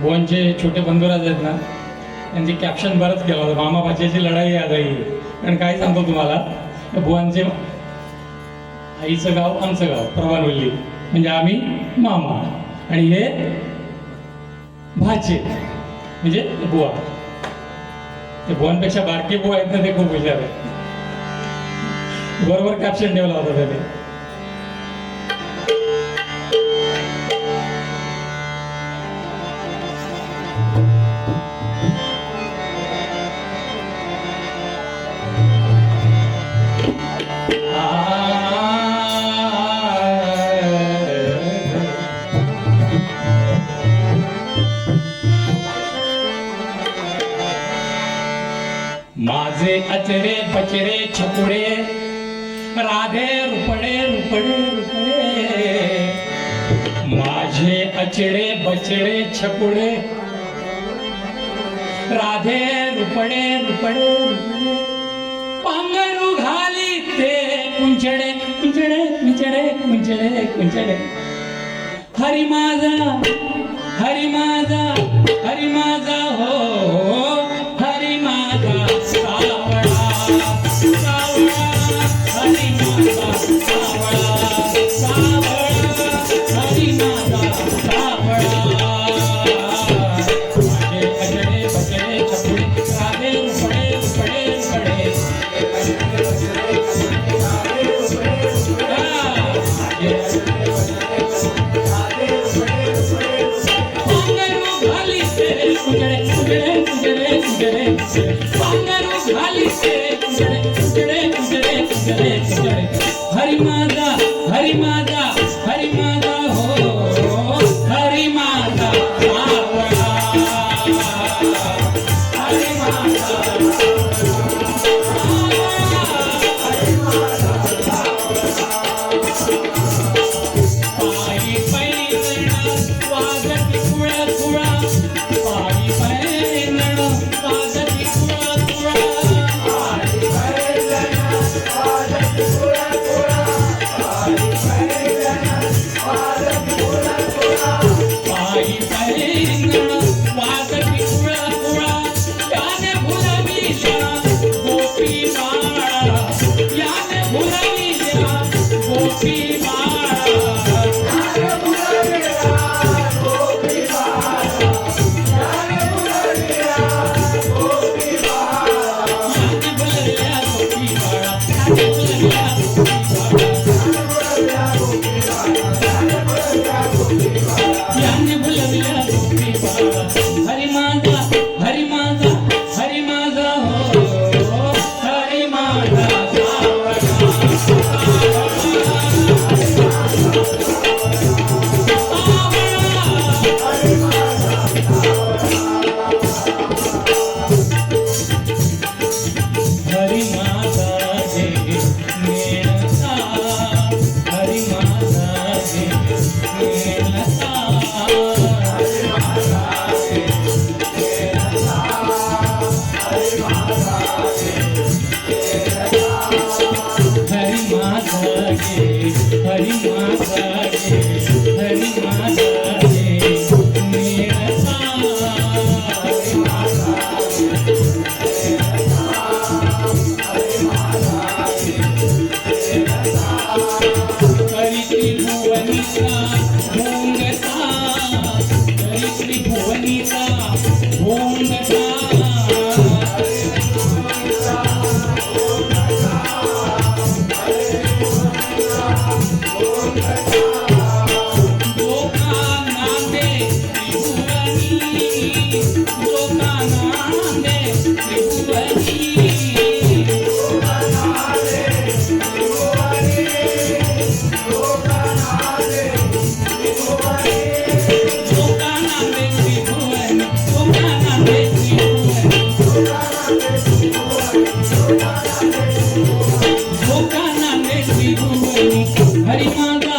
भुवनचे छोटे बंधुराज आहेत ना, त्यांचे कॅप्शन बरंच केलं होतं, मामा भाच्याची लढाई आ जाई. कारण काय सांगतो तुम्हाला, भुवनचे आईचं गाव आमचं गाव प्रभानवल्ली, म्हणजे आम्ही मामा आणि हे भाचे म्हणजे बुवा. ते भुवनपेक्षा बारके बुवा आहेत ना, ते खूप हुशार आहेत. बरोबर कॅप्शन ठेवला होता त्याने. माझे अचरे पचरे छकुडे राधे रुपडे रुपडे रुपडे, माझे अचरे बचडे छकुडे राधे रुपडे रुपडे रुपडे, पांघरू घाली ते कुंचडे कुंचडे कुंचडे कुंचडे कुंचडे. हरी माझा हरी माझा हरी माझा हो हरी माझा सावळा सावळा, हरी माझा सावळा सावळा, हरी माझा सावळा. माझे अजडे बजडे छकुडे राधे रुपडे रुपडे रुपडे, कुंजडे कुंजडे कुंजडे कुंजडे, पांघरू घाली ते कुंजडे कुंजडे कुंजडे कुंजडे कुंजडे. हरी माझा हरी माझा हरी माझा हो हरी माझा सावळा, हरी माझा पायी पैरण वाजती कुळा कुळा, पायी पैरण वाजती कुळा कुळा, पायी पैरण वाजती कुळा कुळा, पायी पैरण वाजती कुळा कुळा, पायी पैरण वाजती कुळा कुळा. याने भुलविल्या गोपी बाळा, याने भुलविल्या गोपी बाळा, याने भुलविल्या गोपी बाळा. हरी माझा हरी माझा हरी माझा हो हरी माझा हरी माझा जे मेळता, हरी माझा जे मेळता, हरी माझा जे मेळता, हरी माझा जे मेळता, हरी माझा जे हरी माझा जे हरी माझा जे मेळता, हरी माझा हरी त्रिभुवनीचा भोंगता, हरी त्रिभुवनीचा भोंगता, लोका नांदे त्रिभुवनी, लोका नांदे त्रिभुवनी, हरी माझा